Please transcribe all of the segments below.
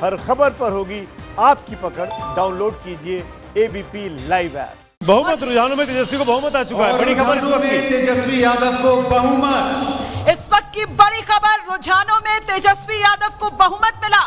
हर खबर पर होगी आपकी पकड़। डाउनलोड कीजिए एबीपी लाइव ऐप। बहुमत रुझानों में तेजस्वी को बहुमत आ चुका है। बड़ी खबर तेजस्वी यादव को बहुमत। इस वक्त की बड़ी खबर, रुझानों में तेजस्वी यादव को बहुमत मिला।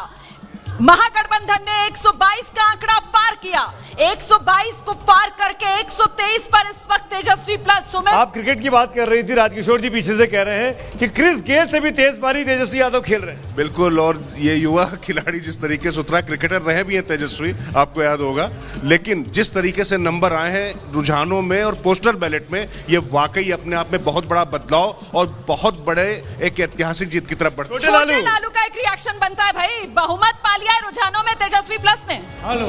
महागठबंधन ने 122 का आंकड़ा पार किया। 122 को पार करके 123 पर इस वक्त तेजस्वी प्लस सुमित। आप क्रिकेट की बात कर रही थी, राजकिशोर जी पीछे से कह रहे हैं कि क्रिस गेल से भी तेज पारी तेजस्वी यादव खेल रहे हैं। बिल्कुल, और ये युवा खिलाड़ी जिस तरीके से उतरा, क्रिकेटर रहे भी हैं तेजस्वी, आपको याद होगा, लेकिन जिस तरीके से नंबर आए हैं रुझानों में और पोस्टल बैलेट में, ये वाकई अपने आप में बहुत बड़ा बदलाव और बहुत बड़े एक ऐतिहासिक जीत की तरफ बढ़ता है। छोटे लालू का एक रिएक्शन बनता है, भाई बहुमत पा लिया है रुझानों में तेजस्वी प्लस ने। हेलो,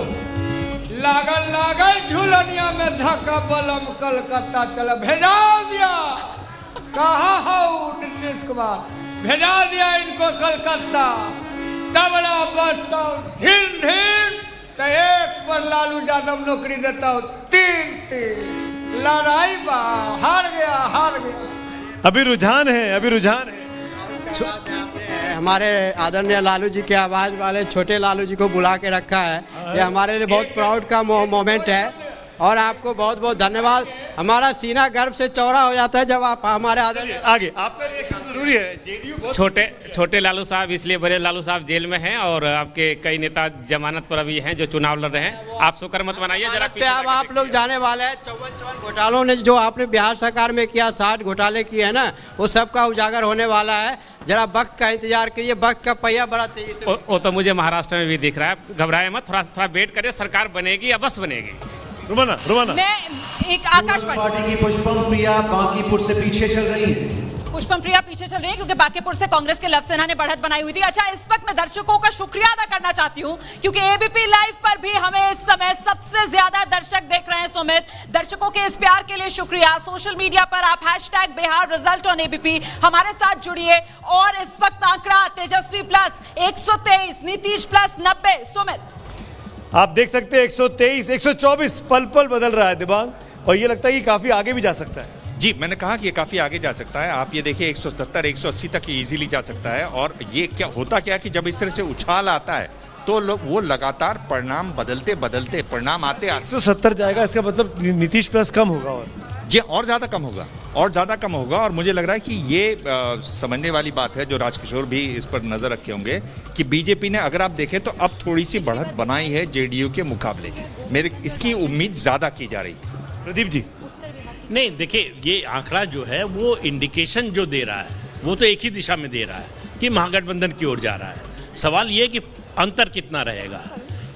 लागल लागल झूलनिया में धक्का बलम कलकत्ता चला भेजा दिया। कहा हो नीतीश कुमार, भेजा दिया इनको कलकत्ता। तबला बजता धीर धीर तो एक पर लालू यादव नौकरी देता हूँ, 3-3 लड़ाई बा, हार गया। अभी रुझान है। हमारे आदरणीय लालू जी के आवाज वाले छोटे लालू जी को बुला के रखा है। ये हमारे लिए बहुत प्राउड का मोमेंट है और आपको बहुत बहुत धन्यवाद। हमारा सीना गर्व से चौड़ा हो जाता है जब आप हमारे आदरणीय। आगे आपका रिएक्शन जरूरी है। जेडीयू छोटे लालू साहब इसलिए बड़े लालू साहब जेल में हैं और आपके कई नेता जमानत पर अभी हैं जो चुनाव लड़ रहे हैं। आप शुक्र मत मनाइए जरा। अब आप लोग जाने वाले हैं 54 घोटालों ने जो आपने बिहार सरकार में किया, 60 घोटाले किए हैं ना, वो सबका उजागर होने वाला है। जरा वक्त का इंतजार करिए, वक्त का पहिया बड़ा तेजी से। वो तो मुझे महाराष्ट्र में भी दिख रहा है। घबराए मत, थोड़ा वेट करिए, सरकार बनेगी या बस बनेगी। रुमाना मैं एक आकाशवाणी पार्टी की पुष्पम प्रिया बांकीपुर से पीछे चल रही है। पुष्पम प्रिया पीछे चल रही है क्योंकि बांकीपुर से कांग्रेस के लव सेना ने बढ़त बनाई हुई थी। अच्छा, इस वक्त मैं दर्शकों का शुक्रिया अदा करना चाहती हूं क्योंकि एबीपी लाइव पर भी हमें इस समय सबसे ज्यादा दर्शक देख रहे हैं। सुमित, दर्शकों के इस प्यार के लिए शुक्रिया। सोशल मीडिया पर आप #बिहार रिजल्ट ऑन एबीपी हमारे साथ जुड़िए। और इस वक्त आंकड़ा तेजस्वी प्लस 123, नीतीश प्लस 90। सुमित, आप देख सकते हैं 123, 124 पल पल बदल रहा है दिमाग, और ये लगता है कि काफी आगे भी जा सकता है। जी, मैंने कहा कि ये काफी आगे जा सकता है। आप ये देखिए 170, 180 तक इजीली जा सकता है। और ये क्या होता क्या कि जब इस तरह से उछाल आता है तो वो लगातार परिणाम बदलते परिणाम आते 170 जाएगा, इसका मतलब नीतीश प्लस कम होगा और जी और ज्यादा कम होगा। और मुझे लग रहा है कि ये समझने वाली बात है, जो राजकिशोर भी इस पर नजर रखे होंगे, कि बीजेपी ने अगर आप देखें तो अब थोड़ी सी बढ़त बनाई है जेडीयू के मुकाबले। मेरे इसकी उम्मीद ज्यादा की जा रही है। प्रदीप जी, नहीं, देखिए ये आंकड़ा जो है वो इंडिकेशन जो दे रहा है वो तो एक ही दिशा में दे रहा है कि महागठबंधन की ओर जा रहा है। सवाल ये कि अंतर कितना रहेगा,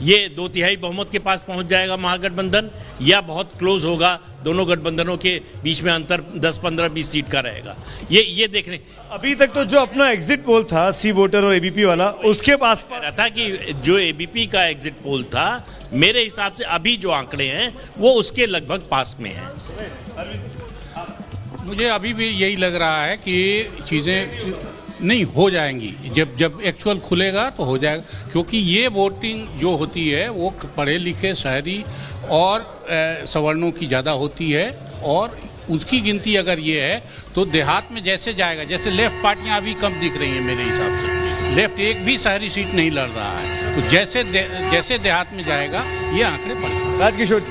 ये 2/3 बहुमत के पास पहुंच जाएगा महागठबंधन या बहुत क्लोज होगा, दोनों गठबंधनों के बीच में अंतर 10, 15, 20 सीट का रहेगा, ये देखने। अभी तक तो जो अपना एग्जिट पोल था सी वोटर और एबीपी वाला, उसके पास रहा था कि जो एबीपी का एग्जिट पोल था, मेरे हिसाब से अभी जो आंकड़े हैं वो उसके लगभग पास में हैं। मुझे अभी भी यही लग रहा है कि चीजें नहीं हो जाएंगी। जब एक्चुअल खुलेगा तो हो जाएगा, क्योंकि ये वोटिंग जो होती है वो पढ़े लिखे शहरी और सवर्णों की ज़्यादा होती है। और उसकी गिनती अगर ये है तो देहात में जैसे जाएगा, जैसे लेफ्ट पार्टियां अभी कम दिख रही हैं मेरे हिसाब से, लेफ्ट एक भी शहरी सीट नहीं लड़ रहा है, तो जैसे देहात में जाएगा ये आंकड़े बढ़ेंगे। राजकिशोर,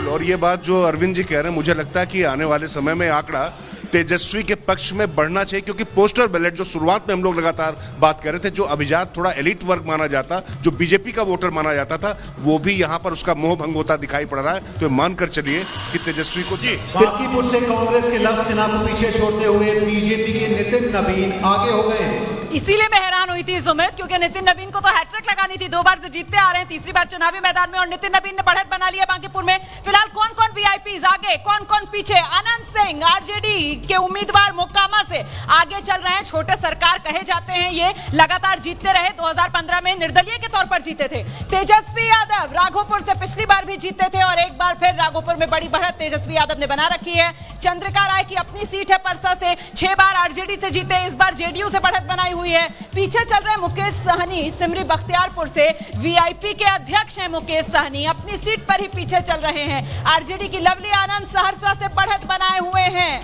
और ये बात जो अरविंद जी कह रहे हैं, मुझे लगता है कि आने वाले समय में आंकड़ा तेजस्वी के पक्ष में बढ़ना चाहिए, क्योंकि पोस्टर बैलेट जो शुरुआत में हम लोग लगातार बात कर रहे थे, जो अभिजात थोड़ा एलिट वर्ग माना जाता, जो बीजेपी का वोटर माना जाता था, वो भी यहाँ पर उसका मोह भंग होता दिखाई पड़ रहा है। तो मानकर चलिए कि तेजस्वी को जी बांकीपुर से कांग्रेस के लव सेना को पीछे छोड़ते हुए बीजेपी के नितिन नवीन आगे हो गए। इसीलिए मैं हैरान हुई थी सुमित, क्योंकि नितिन नवीन को तो हैट्रिक लगानी थी, 2 बार से जीतते आ रहे हैं, तीसरी बार चुनावी मैदान में, और नितिन नवीन ने बढ़त बना लिया बांकीपुर में। फिलहाल कौन कौन वीआईपीज आगे, कौन कौन पीछे? आनंद सिंह आरजेडी के उम्मीदवार मोकामा से आगे चल रहे हैं। छोटे सरकार कहे जाते हैं, ये लगातार जीतते रहे, 2015 में निर्दलीय के तौर पर जीते थे। तेजस्वी यादव राघोपुर से पिछली बार भी जीते थे और एक बार फिर राघोपुर में बड़ी बढ़त तेजस्वी यादव ने बना रखी है। चंद्रिका राय की अपनी सीट है परसा से, 6 बार आरजेडी से जीते, इस बार जेडीयू से बढ़त बनाई हुई है। पीछे चल रहे मुकेश सहनी सिमरी बख्तियारपुर से, वीआईपी के अध्यक्ष हैं मुकेश सहनी, अपनी सीट पर ही पीछे चल रहे हैं। आरजेडी की लवली आनंद सहरसा से बढ़त बनाए हुए हैं।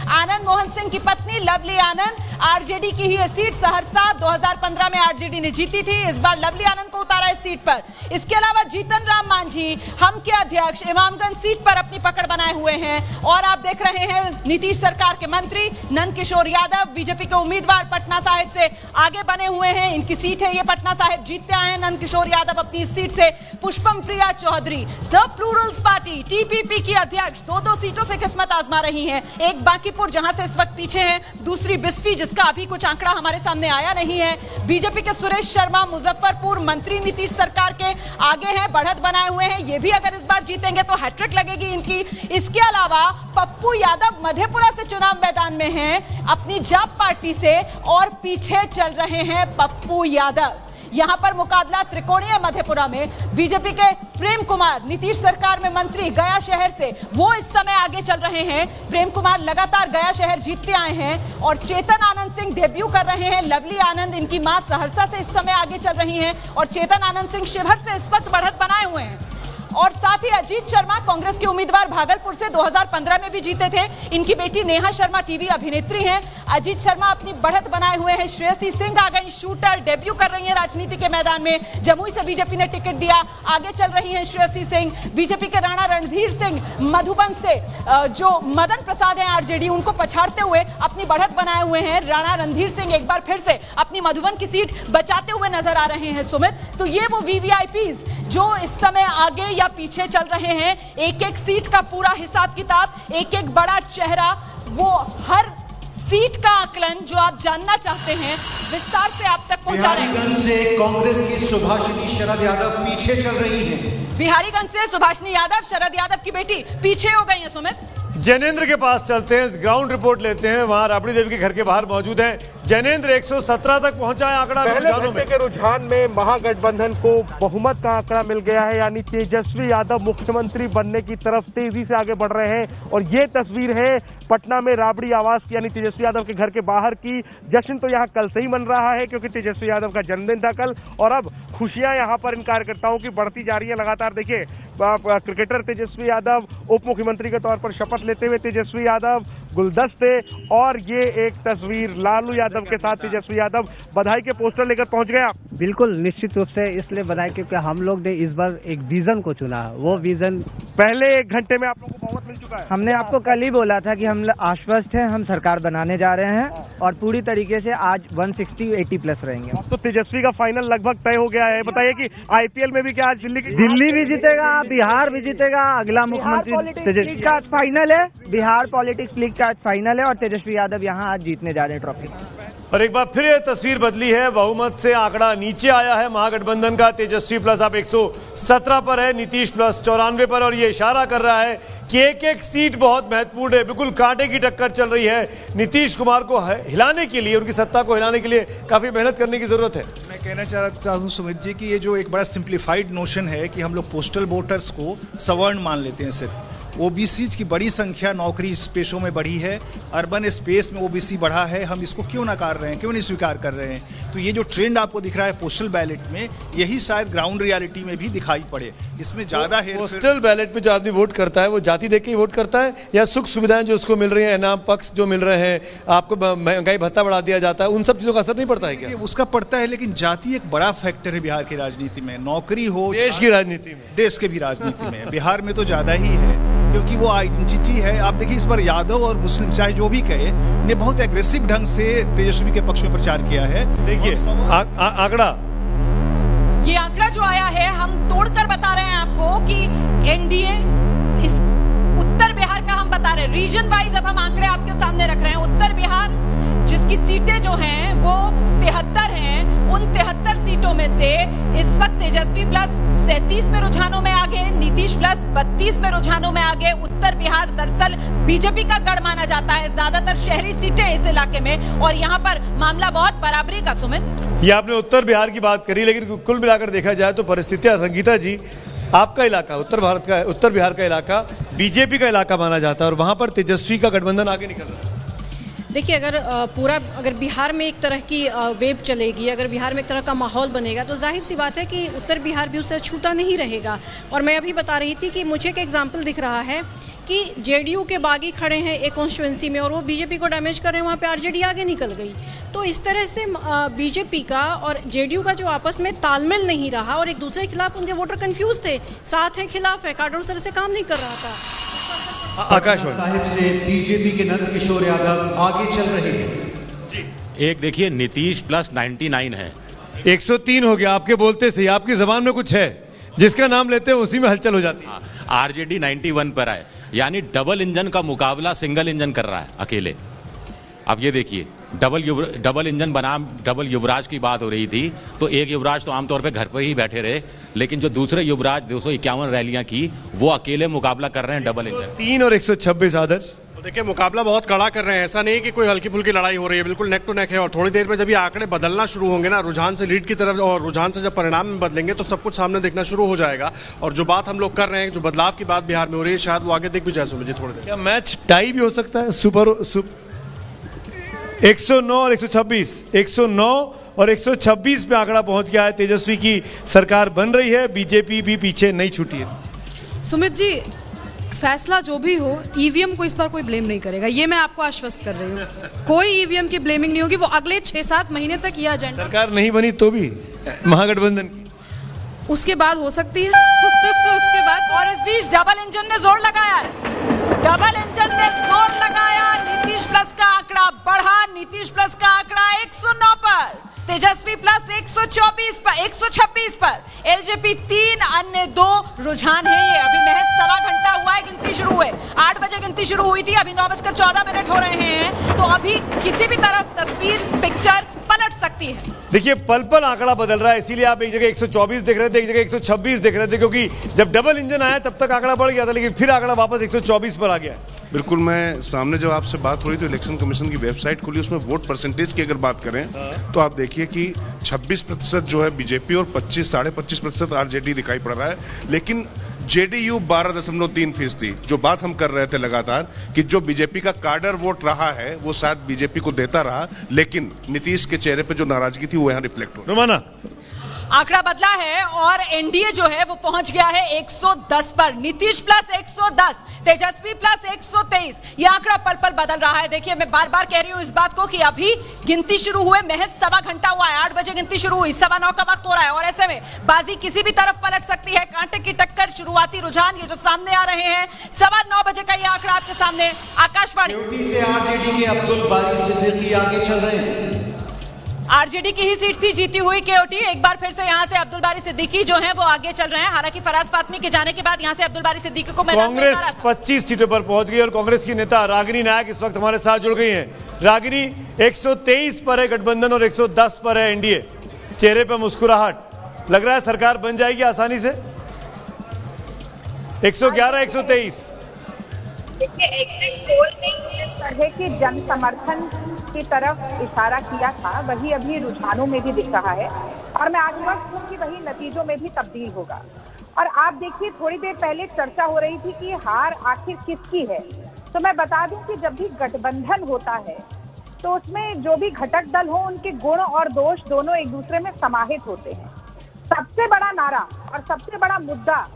आनंद मोहन सिंह की पत्नी लवली आनंद आरजेडी की ही ये सीट सहरसा 2015 में आरजेडी ने जीती थी। इस बार लवली आनंद को उतारा इस सीट पर। इसके अलावा जीतन राम मांझी हम के अध्यक्ष इमामगंज सीट पर अपनी पकड़ बनाए हुए हैं। और आप देख रहे हैं नीतीश सरकार के मंत्री नंद किशोर यादव बीजेपी के उम्मीदवार पटना साहिब से आगे बने हुए हैं। इनकी सीट है ये, पटना साहिब जीतते आए हैं नंद किशोर यादव अपनी इस सीट से। Pushpam Priya Chaudhary the Plurals Party TPP की अध्यक्ष दो सीटों से किस्मत आजमा रही हैं। एक बांकीपुर जहां से इस वक्त पीछे हैं, दूसरी बिस्फी जिसका अभी कुछ आंकड़ा हमारे सामने आया नहीं है। बीजेपी के सुरेश शर्मा मुजफ्फरपुर मंत्री नीतीश सरकार के आगे हैं, बढ़त बनाए हुए हैं। ये भी अगर इस बार जीतेंगे तो हैट्रिक लगेगी इनकी। इसके अलावा पप्पू यादव मधेपुरा से चुनाव मैदान में हैं अपनी जाप पार्टी से और पीछे चल रहे हैं पप्पू यादव। यहां पर मुकाबला त्रिकोणीय मधेपुरा में बीजेपी के प्रेम कुमार नीतीश सरकार में मंत्री गया शहर से, वो इस समय आगे चल रहे हैं। प्रेम कुमार लगातार गया शहर जीतते आए हैं और चेतन आनंद सिंह डेब्यू कर रहे हैं। लवली आनंद इनकी मां सहरसा से इस समय आगे चल रही हैं और चेतन आनंद सिंह शिवहर से इस वक्त बढ़त बनाए हुए हैं। और साथ ही अजीत शर्मा कांग्रेस के उम्मीदवार भागलपुर से 2015 में भी जीते थे। इनकी बेटी नेहा शर्मा टीवी अभिनेत्री हैं। अजीत शर्मा अपनी बढ़त बनाए हुए हैं। श्रेयसी सिंह आ गई, शूटर डेब्यू कर रही हैं राजनीति के मैदान में। जमुई से बीजेपी ने टिकट दिया, आगे चल रही हैं श्रेयसी सिंह। बीजेपी के राणा रणधीर सिंह मधुबन से जो मदन प्रसाद हैं आरजेडी, उनको पछाड़ते हुए अपनी बढ़त बनाए हुए हैं। राणा रणधीर सिंह एक बार फिर से अपनी मधुबन की सीट बचाते हुए नजर आ रहे हैं सुमित। तो ये वो वीवीआईपीज जो इस समय आगे या पीछे चल रहे हैं, एक एक सीट का पूरा हिसाब किताब, एक एक बड़ा चेहरा, वो हर सीट का आकलन जो आप जानना चाहते हैं विस्तार से आप तक पहुंचा रहे हैं। बिहारीगंज से कांग्रेस की सुभाषिनी शरद यादव पीछे चल रही हैं। बिहारीगंज से सुभाषिनी यादव शरद यादव की बेटी पीछे हो गई है सुमित। जैनेंद्र के पास चलते हैं, ग्राउंड रिपोर्ट लेते हैं। वहां राबड़ी देवी के घर के बाहर मौजूद हैं जैनेंद्र। 117 तक पहुंचा है आंकड़ा। पहले घंटे के रुझान में महागठबंधन को बहुमत का आंकड़ा मिल गया है, यानी तेजस्वी यादव मुख्यमंत्री बनने की तरफ तेजी से आगे बढ़ रहे हैं। और ये तस्वीर है पटना में राबड़ी आवास की, यानी तेजस्वी यादव के घर के बाहर की। जश्न तो यहाँ कल से ही मन रहा है क्योंकि तेजस्वी यादव का जन्मदिन था कल, और अब खुशियां यहाँ पर इन कार्यकर्ताओं की बढ़ती जा रही है लगातार। देखिए क्रिकेटर तेजस्वी यादव उप मुख्यमंत्री के तौर पर शपथ लेते हुए तेजस्वी यादव, गुलदस्ते, और ये एक तस्वीर लालू यादव के साथ तेजस्वी यादव बधाई के पोस्टर लेकर पहुंच गया। बिल्कुल निश्चित रूप से इसलिए बधाई क्योंकि हम लोग ने इस बार एक विजन को चुना। वो विजन पहले एक घंटे में आप लोगों को बहुमत मिल चुका है। हमने आपको कल ही बोला था कि हम आश्वस्त हैं, हम सरकार बनाने जा रहे हैं और पूरी तरीके से आज 160-80 प्लस रहेंगे। तो तेजस्वी का फाइनल लगभग तय हो गया है। बताइए कि आईपीएल में भी क्या आज दिल्ली भी जीतेगा, बिहार भी जीतेगा। अगला मुख्यमंत्री तेजस्वी का आज फाइनल है, बिहार पॉलिटिक्स लीग का आज फाइनल है और तेजस्वी यादव यहाँ आज जीतने जा रहे हैं ट्रॉफी। और एक बार फिर ये तस्वीर बदली है, बहुमत से आंकड़ा नीचे आया है महागठबंधन का। तेजस्वी प्लस अब 117 पर है, नीतीश प्लस 94 पर, और ये इशारा कर रहा है कि एक एक सीट बहुत महत्वपूर्ण है। बिल्कुल कांटे की टक्कर चल रही है। नीतीश कुमार को हिलाने के लिए, उनकी सत्ता को हिलाने के लिए काफी मेहनत करने की जरूरत है। मैं कहना चाहता हूँ सुमित जी कि ये जो एक बड़ा सिंप्लीफाइड नोशन है कि हम लोग पोस्टल वोटर्स को सवर्ण मान लेते हैं। सिर्फ ओबीसी की बड़ी संख्या नौकरी स्पेशों में बढ़ी है, अर्बन स्पेस में ओबीसी बढ़ा है। हम इसको क्यों नकार रहे हैं, क्यों नहीं स्वीकार कर रहे हैं? तो ये जो ट्रेंड आपको दिख रहा है पोस्टल बैलेट में, यही शायद ग्राउंड रियलिटी में भी दिखाई पड़े। इसमें ज्यादा है पोस्टल बैलेट में जो आदमी वोट करता है वो जाति देख के ही वोट करता है, या सुख सुविधाएं जो उसको मिल रही है, इनाम पक्ष जो मिल रहे हैं, आपको महंगाई भत्ता बढ़ा दिया जाता है, उन सब चीजों का असर नहीं पड़ता है क्या? उसका पड़ता है, लेकिन जाति एक बड़ा फैक्टर है बिहार की राजनीति में। नौकरी हो, देश की राजनीति में, देश के भी राजनीति में बिहार में तो ज्यादा ही है क्योंकि वो आइडेंटिटी है। आप देखिए इस बार यादव और मुस्लिम चाहे जो भी कहे ने बहुत एग्रेसिव ढंग से तेजस्वी के पक्ष में प्रचार किया है। देखिए आंकड़ा, ये आंकड़ा जो आया है हम तोड़कर बता रहे हैं आपको कि एनडीए इस उत्तर बिहार का हम बता रहे हैं, रीजन वाइज अब हम आंकड़े आपके सामने रख रहे हैं। उत्तर बिहार जिसकी सीटें जो हैं वो 73 हैं, उन 73 सीटों में से इस वक्त तेजस्वी प्लस 37 में रुझानों में आगे, नीतीश प्लस 32 में रुझानों में आगे। उत्तर बिहार दरअसल बीजेपी का गढ़ माना जाता है, ज्यादातर शहरी सीटें इस इलाके में, और यहाँ पर मामला बहुत बराबरी का। सुमित, ये आपने उत्तर बिहार की बात करी, लेकिन कुल मिलाकर देखा जाए तो परिस्थितियां, संगीता जी, आपका इलाका उत्तर बिहार का इलाका बीजेपी का इलाका माना जाता है और वहां पर तेजस्वी का गठबंधन आगे निकल रहा है। देखिए अगर बिहार में एक तरह की वेव चलेगी, अगर बिहार में एक तरह का माहौल बनेगा तो जाहिर सी बात है कि उत्तर बिहार भी उससे छूटा नहीं रहेगा। और मैं अभी बता रही थी कि मुझे एक एग्जाम्पल दिख रहा है कि जेडीयू के बागी खड़े हैं एक कॉन्स्टिट्यूएंसी में और वो बीजेपी को डैमेज कर रहे हैं, वहाँ पे आरजेडी आगे निकल गई। तो इस तरह से बीजेपी का और जेडीयू का जो आपस में तालमेल नहीं रहा और एक दूसरे के खिलाफ उनके वोटर कंफ्यूज थे, साथ है खिलाफ है, कार्डर सर से काम नहीं कर रहा था। आकाशवाणी साहिब से बीजेपी के नंद किशोर यादव आगे चल रहे हैं। एक देखिए नीतीश प्लस 99 है, 103 हो गया आपके बोलते से। आपकी जबान में कुछ है, जिसका नाम लेते हैं उसी में हलचल हो जाती है। आरजेडी 91 पर है, यानी डबल इंजन का मुकाबला सिंगल इंजन कर रहा है अकेले। अब ये देखिए डबल इंजन बनाम डबल युवराज की बात हो रही थी, तो एक युवराज तो आमतौर पे घर पर ही बैठे रहे, लेकिन जो दूसरे युवराज 251 रैलियां की वो अकेले मुकाबला कर रहे हैं डबल इंजन। 3 और 126 आदर्श। तो देखिए मुकाबला बहुत कड़ा कर रहे हैं, ऐसा नहीं कि कोई हल्की फुल्की लड़ाई हो रही है, बिल्कुल नेक टू नेक है। और थोड़ी देर में जब ये आंकड़े बदलना शुरू होंगे ना, रुझान से लीड की तरफ और रुझान से जब परिणाम में बदलेंगे तो सब कुछ सामने दिखना शुरू हो जाएगा। और जो बात हम लोग कर रहे हैं, जो बदलाव की बात बिहार में हो रही है, शायद वो आगे दिख भी जाए। सुमित जी थोड़ी देर क्या मैच टाई भी हो सकता है? 109 और 126, 109 और 126 पे आंकड़ा पहुंच गया है। तेजस्वी की सरकार बन रही है, बीजेपी भी पीछे नहीं छूटी है। सुमित जी, फैसला जो भी हो, ईवीएम को इस बार कोई ब्लेम नहीं करेगा, ये मैं आपको आश्वस्त कर रही हूँ। कोई ईवीएम की ब्लेमिंग नहीं होगी। वो अगले 6-7 महीने तक ये एजेंडा, सरकार नहीं बनी तो भी महागठबंधन की, उसके बाद हो सकती है। उसके बाद। और इस बीच डबल इंजन ने जोर लगाया है, डबल इंजन ने जोर लगाया। नीतीश प्लस का आंकड़ा बढ़ा, नीतीश प्लस का आंकड़ा 109 पर, तेजस्वी प्लस 126 पर, एलजेपी 3, अन्य 2 रुझान है। ये अभी महज 1.25 घंटा हुआ है, गिनती शुरू हुए, 8 बजे गिनती शुरू हुई थी, अभी 9:14 हो रहे हैं। तो अभी किसी भी तरफ तस्वीर पिक्चर पलट सकती है। देखिए पल पल आंकड़ा बदल रहा है, इसीलिए आप एक जगह 124 देख रहे थे, एक जगह 126 देख रहे थे, क्योंकि जब डबल इंजन आया तब तक आंकड़ा बढ़ गया था, लेकिन फिर आंकड़ा वापस 124 पर आ गया। बिल्कुल, मैं सामने जब आपसे बात हो रही तो इलेक्शन कमीशन की वेबसाइट खुली, उसमें वोट परसेंटेज की अगर बात करें तो आप देखिए कि 26% जो है बीजेपी और 25-25.5% आरजेडी दिखाई पड़ रहा है। लेकिन जेडीयू 12.3%। जो बात हम कर रहे थे लगातार कि जो बीजेपी का कार्डर वोट रहा है वो शायद बीजेपी को देता रहा, लेकिन नीतीश के चेहरे पे जो नाराजगी थी वो यहाँ रिफ्लेक्ट हो रही है। रोमाना, आंकड़ा बदला है और एनडीए जो है वो पहुंच गया है 110 पर, नीतीश प्लस 110, तेजस्वी प्लस 123। ये आंकड़ा पल पल बदल रहा है। देखिए मैं बार बार कह रही हूं इस बात को कि अभी गिनती शुरू हुए महज 1.25 घंटा हुआ है, 8 बजे गिनती शुरू हुई, 9:15 का वक्त हो रहा है, और ऐसे में बाजी किसी भी तरफ पलट सकती है। कांटे की टक्कर, शुरुआती रुझान ये जो सामने आ रहे हैं। 9:15 बजे का ये आंकड़ा आपके सामने। आकाशवाणी से आरजेडी के अब्दुल बारी सिद्दीकी आगे चल रहे हैं। आरजेडी की ही सीट थी जीती हुई केओटी। एक बार फिर से यहां से अब्दुल बारी सिद्दीकी जो हैं वो आगे चल रहे हैं। हालांकि फराज फातमी के जाने के बाद यहां से अब्दुल बारी सिद्दीकी को कांग्रेस 25 सीटों पर पहुंच गई और कांग्रेस की नेता रागिनी नायक इस वक्त हमारे साथ जुड़ गई हैं। रागिनी, 123 पर है गठबंधन और 110 पर है एनडीए। चेहरे पर मुस्कुराहट, लग रहा है सरकार बन जाएगी आसानी से। 111, 123। देखिए एग्जिट पोल ने इस तरह के जन समर्थन की तरफ इशारा किया था, वही अभी रुझानों में भी दिख रहा है और मैं आश्वस्त हूँ कि वही नतीजों में भी तब्दील होगा। और आप देखिए थोड़ी देर पहले चर्चा हो रही थी कि हार आखिर किसकी है, तो मैं बता दूं कि जब भी गठबंधन होता है तो उसमें जो भी घटक दल हो उनके गुण और दोष दोनों एक दूसरे में समाहित होते हैं। सबसे बड़ा नारा और सबसे बड़ा मुद्दा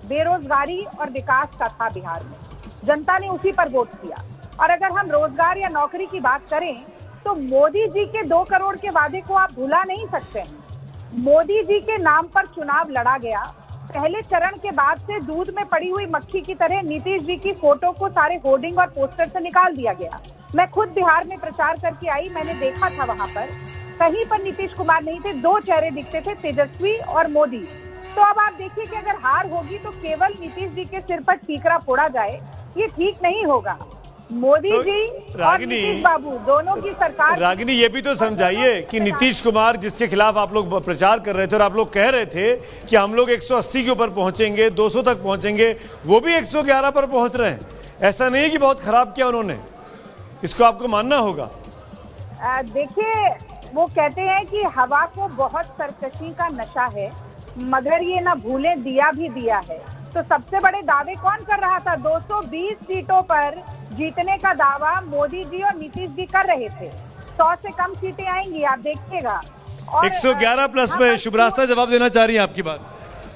बेरोजगारी और विकास का था बिहार में, जनता ने उसी पर वोट किया। और अगर हम रोजगार या नौकरी की बात करें तो मोदी जी के 2 करोड़ के वादे को आप भुला नहीं सकते हैं। मोदी जी के नाम पर चुनाव लड़ा गया। पहले चरण के बाद से दूध में पड़ी हुई मक्खी की तरह नीतीश जी की फोटो को सारे होर्डिंग और पोस्टर से निकाल दिया गया। मैं खुद बिहार में प्रचार करके आई, मैंने देखा था वहां पर कहीं पर नीतीश कुमार नहीं थे, 2 चेहरे दिखते थे, तेजस्वी और मोदी। तो अब आप देखिए कि अगर हार होगी तो केवल नीतीश जी के सिर पर ठीकरा फोड़ा जाए, ये ठीक नहीं होगा। मोदी तो जी और नीतीश बाबू दोनों की सरकार। रागिनी, ये भी तो समझाइए कि नीतीश कुमार जिसके खिलाफ आप लोग प्रचार कर रहे थे और आप लोग कह रहे थे कि हम लोग 180 के ऊपर पहुंचेंगे, 200 तक पहुंचेंगे, वो भी 111 पर पहुंच रहे हैं। ऐसा नहीं है कि बहुत खराब किया उन्होंने, इसको आपको मानना होगा। देखिए वो कहते हैं कि हवा को बहुत सरकशी का नशा है, मगर ये ना भूले दिया भी दिया है। तो सबसे बड़े दावे कौन कर रहा था? 220 सीटों पर जीतने का दावा मोदी जी और नीतीश जी कर रहे थे। 100 से कम सीटें आएंगी, आप देखिएगा। 111 प्लस में शुभरास्ता जवाब देना चाह रही है आपकी बात।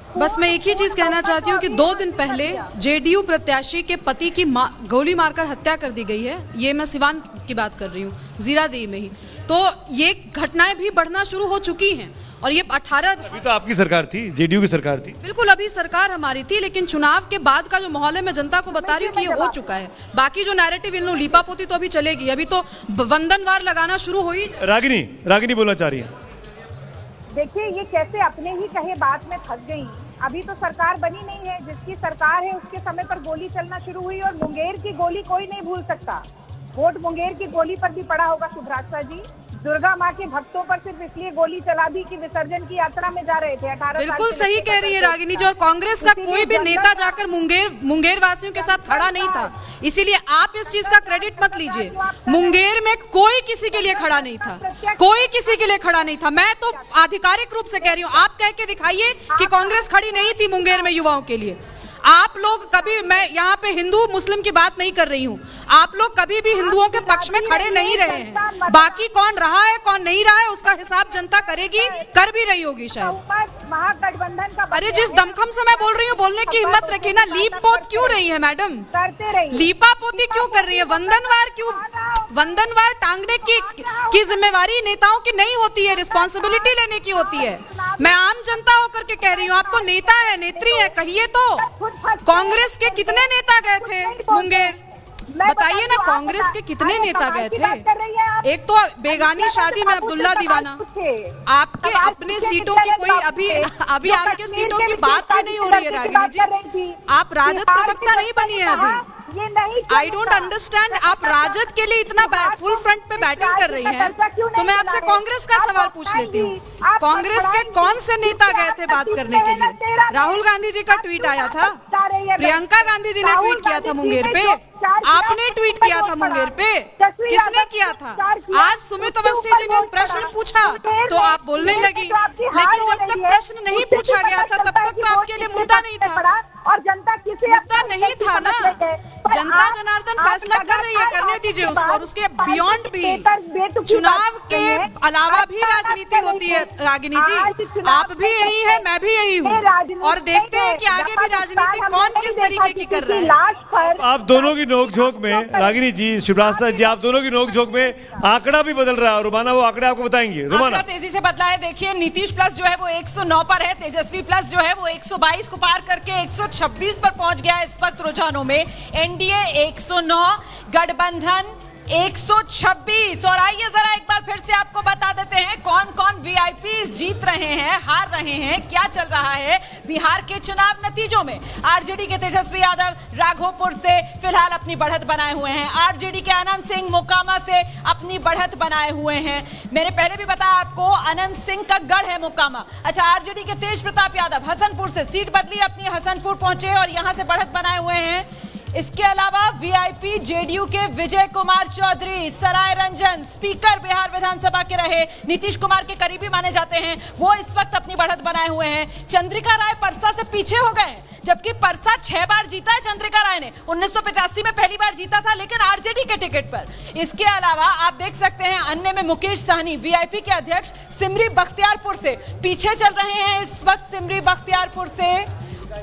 बस मैं एक ही चीज कहना चाहती हूँ कि 2 दिन पहले जेडीयू प्रत्याशी के पति की गोली मारकर हत्या कर दी गई है। ये मैं सिवान की बात कर रही हूँ, जीरादेई में ही। तो ये घटनाएं भी बढ़ना शुरू हो चुकी हैं और ये 18 अभी तो आपकी सरकार थी, जेडीयू की सरकार थी। बिल्कुल, अभी सरकार हमारी थी, लेकिन चुनाव के बाद का जो माहौल है मैं जनता को बता रही हूँ कि ये हो चुका है। बाकी जो नैरेटिव इन लोग लीपापोती तो अभी चलेगी, अभी तो वंदनवार लगाना शुरू हो ही। रागिनी बोलना चाह रही है। देखिए, ये कैसे अपने ही कहे बात में फंस गई। अभी तो सरकार बनी नहीं है, जिसकी सरकार है उसके समय पर गोली चलना शुरू हुई और मुंगेर की गोली कोई नहीं भूल सकता। वोट मुंगेर की गोली पर भी पड़ा होगा सुभ्राक्षा जी। दुर्गा माँ के भक्तों पर सिर्फ इसलिए गोली चला दी कि विसर्जन की यात्रा में जा रहे थे 18 बिल्कुल सही कह रही है रागिनी जी। और कांग्रेस का कोई भी नेता जाकर मुंगेर वासियों के साथ खड़ा नहीं था, इसीलिए आप इस चीज का क्रेडिट मत लीजिए। मुंगेर में कोई किसी के लिए खड़ा नहीं था, कोई किसी के लिए खड़ा नहीं था। मैं तो आधिकारिक रूप से कह रही हूँ, आप कह के दिखाइए कि कांग्रेस खड़ी नहीं थी मुंगेर में युवाओं के लिए। आप लोग कभी, मैं यहाँ पे हिंदू मुस्लिम की बात नहीं कर रही हूँ, आप लोग कभी भी हिंदुओं के पक्ष में खड़े नहीं रहे हैं। बाकी कौन रहा है कौन नहीं रहा है उसका हिसाब जनता करेगी, कर भी रही होगी शायद। महागठबंधन का अरे जिस दमखम से मैं बोल रही हूँ, बोलने की हिम्मत रखिए ना। लीप पोत क्यों रही है मैडम, करते रही, लीपा पोती क्यों कर रही है, वंदनवार क्यों, वंदनवार टांगने की जिम्मेवारी नेताओं की नहीं होती है, रिस्पॉन्सिबिलिटी लेने की होती है। मैं आम जनता होकर के कह रही हूँ, आप तो नेता है, नेत्री है, कहिए तो। कांग्रेस के कितने नेता गए थे मुंगेर, बताइए ना, कांग्रेस के कितने नेता गए थे। एक तो बेगानी शादी में अब्दुल्ला दीवाना, आपके अपने सीटों की कोई अभी आपके सीटों की बात भी नहीं हो रही है रागिनी जी। आप राजद प्रवक्ता नहीं बनी है अभी। आई डोंट अंडरस्टैंड, आप राजद के लिए इतना फुल फ्रंट पे बैटिंग कर रही हैं, तो मैं आपसे कांग्रेस का सवाल पूछ लेती हूँ, कांग्रेस के कौन से नेता गए थे बात करने के लिए। राहुल गांधी जी का ट्वीट आया था, प्रियंका गांधी जी ने ट्वीट किया था मुंगेर पे, आपने ट्वीट किया था मुंगेर पे, किसने किया था। आज सुमित अवस्थी जी ने प्रश्न पूछा तो आप बोलने लगी, लेकिन जब तक प्रश्न नहीं पूछा गया था तब तक तो आपके लिए मुद्दा नहीं था। और जनता किसे मुद्दा नहीं था ना, जनता जनार्दन फैसला कर रही है, करने दीजिए उसको। और उसके बियॉन्ड भी चुनाव के अलावा भी राजनीति होती है रागिनी जी, आप भी यही है, मैं भी यही हूँ, और देखते हैं कि आगे भी राजनीति कौन किस तरीके की कर रहा है। आप दोनों की नोकझोंक में रागिनी जी, शिवराज जी, आप दोनों की नोकझोंक में आंकड़ा भी बदल रहा है। रुमाना वो आंकड़े आपको बताएंगे। रुमाना, तेजी से बदला है। देखिए, नीतीश प्लस जो है वो 109 पर है, तेजस्वी प्लस जो है वो 122 को पार करके 126 पर पहुंच गया है इस वक्त रुझानों में। एनडीए 109, गठबंधन 126। और आइए जरा एक बार फिर से आपको बता देते हैं कौन कौन वीआईपीज जीत रहे हैं, हार रहे हैं, क्या चल रहा है बिहार के चुनाव नतीजों में। आरजेडी के तेजस्वी यादव राघोपुर से फिलहाल अपनी बढ़त बनाए हुए हैं, आरजेडी के अनंत सिंह मोकामा से अपनी बढ़त बनाए हुए हैं। मैंने पहले भी बताया आपको, अनंत सिंह का गढ़ है मोकामा। अच्छा, आरजेडी के तेज प्रताप यादव हसनपुर से सीट बदली, अपनी हसनपुर पहुंचे और यहां से बढ़त बनाए हुए हैं। इसके अलावा वीआईपी जेडीयू के विजय कुमार चौधरी, सराय रंजन स्पीकर बिहार विधानसभा के रहे, नीतीश कुमार के करीबी माने जाते हैं, वो इस वक्त अपनी बढ़त बनाए हुए हैं। चंद्रिका राय परसा से पीछे हो गए, जबकि परसा 6 बार जीता है चंद्रिका राय ने, 1985 में पहली बार जीता था, लेकिन आरजेडी के टिकट पर। इसके अलावा आप देख सकते हैं अन्य में मुकेश सहनी, वीआईपी के अध्यक्ष, सिमरी बख्तियारपुर से पीछे चल रहे हैं इस वक्त। सिमरी बख्तियारपुर से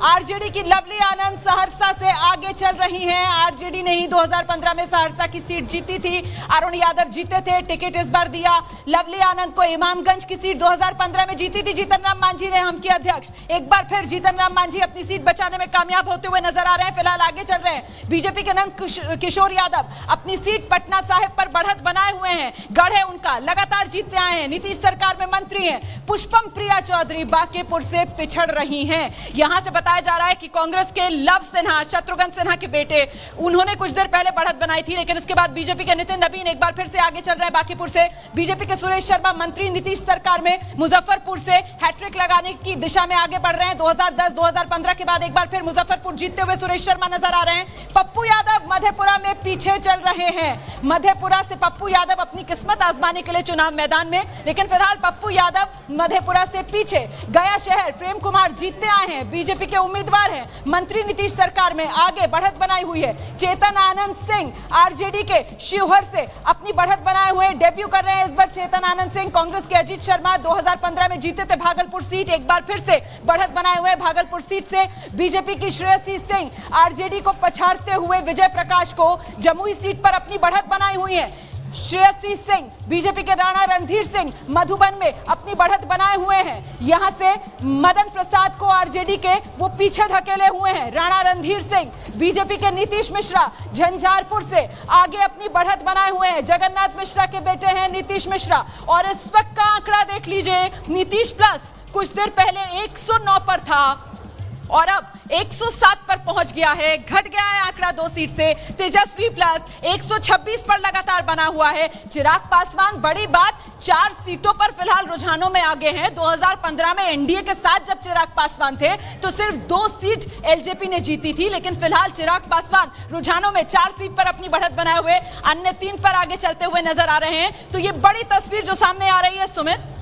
आरजेडी की लवली आनंद सहरसा से आगे चल रही हैं। आरजेडी ने ही 2015 में सहरसा की सीट जीती थी, अरुण यादव जीते थे, टिकट इस बार दिया। लवली आनंद को इमामगंज की सीट 2015 में जीती थी जीतन राम मांझी ने, हम की अध्यक्ष। एक बार फिर जीतन राम मांझी अपनी सीट बचाने में कामयाब होते हुए नजर आ रहे हैं, फिलहाल आगे चल रहे हैं। बीजेपी के नंद किशोर यादव अपनी सीट पटना साहिब पर बढ़त बनाए हुए हैं, गढ़ है उनका, लगातार जीतते आए हैं, नीतीश सरकार में मंत्री हैं। पुष्पम प्रिया चौधरी बांकीपुर से पिछड़ रही हैं। यहां से बताया जा रहा है कि कांग्रेस के लव सिन्हा, शत्रुघ्न सिन्हा के बेटे, उन्होंने कुछ देर पहले बढ़त बनाई थी, लेकिन इसके बाद बीजेपी के नितिन नवीन एक बार फिर से आगे चल रहे हैं बांकीपुर से। बीजेपी के सुरेश शर्मा मंत्री नीतीश सरकार में मुजफ्फरपुर से हैट्रिक लगाने की दिशा में आगे बढ़ रहे हैं। 2010-2015 के बाद एक बार फिर मुजफ्फरपुर जीतते हुए सुरेश शर्मा नजर आ रहे हैं। पप्पू यादव मधेपुरा में पीछे चल रहे हैं, मधेपुरा से पप्पू यादव अपनी किस्मत आजमाने के लिए चुनाव मैदान में, लेकिन फिलहाल पप्पू यादव मधेपुरा से पीछे। गया शहर प्रेम कुमार जीतते आए हैं, बीजेपी के उम्मीदवार हैं। मंत्री नीतीश सरकार में आगे बढ़त बनाई हुई है। चेतन आनंद सिंह आरजेडी के शिवहर से अपनी बढ़त बनाए हुए डेब्यू कर रहे हैं। इस बार चेतन आनंद सिंह कांग्रेस के अजीत शर्मा 2015 में जीते थे भागलपुर सीट, एक बार फिर से बढ़त बनाए हुए भागलपुर सीट से। बीजेपी की श्रेयसी सिंह आरजेडी को पछाड़ते हुए विजय प्रकाश को जमुई सीट पर अपनी बढ़त बनाई हुई है। श्रेयसी सिंह बीजेपी के राणा रणधीर सिंह मधुबन में अपनी बढ़त बनाए हुए हैं। यहां से मदन प्रसाद को आरजेडी के वो पीछे धकेले हुए हैं। राणा रणधीर सिंह बीजेपी के नीतीश मिश्रा झंझारपुर से आगे अपनी बढ़त बनाए हुए हैं। जगन्नाथ मिश्रा के बेटे हैं नीतीश मिश्रा। और इस वक्त का आंकड़ा देख लीजिए, नीतीश प्लस कुछ देर पहले 109 पर था और अब 107 पर पहुंच गया है, घट गया है आंकड़ा 2 सीट से। तेजस्वी प्लस 126 पर लगातार बना हुआ है। चिराग पासवान, बड़ी बात, 4 सीटों पर फिलहाल रुझानों में आगे हैं। 2015 में एनडीए के साथ जब चिराग पासवान थे तो सिर्फ 2 सीट एलजेपी ने जीती थी, लेकिन फिलहाल चिराग पासवान रुझानों में 4 सीट पर अपनी बढ़त बनाए हुए अन्य 3 पर आगे चलते हुए नजर आ रहे हैं। तो ये बड़ी तस्वीर जो सामने आ रही है सुमित।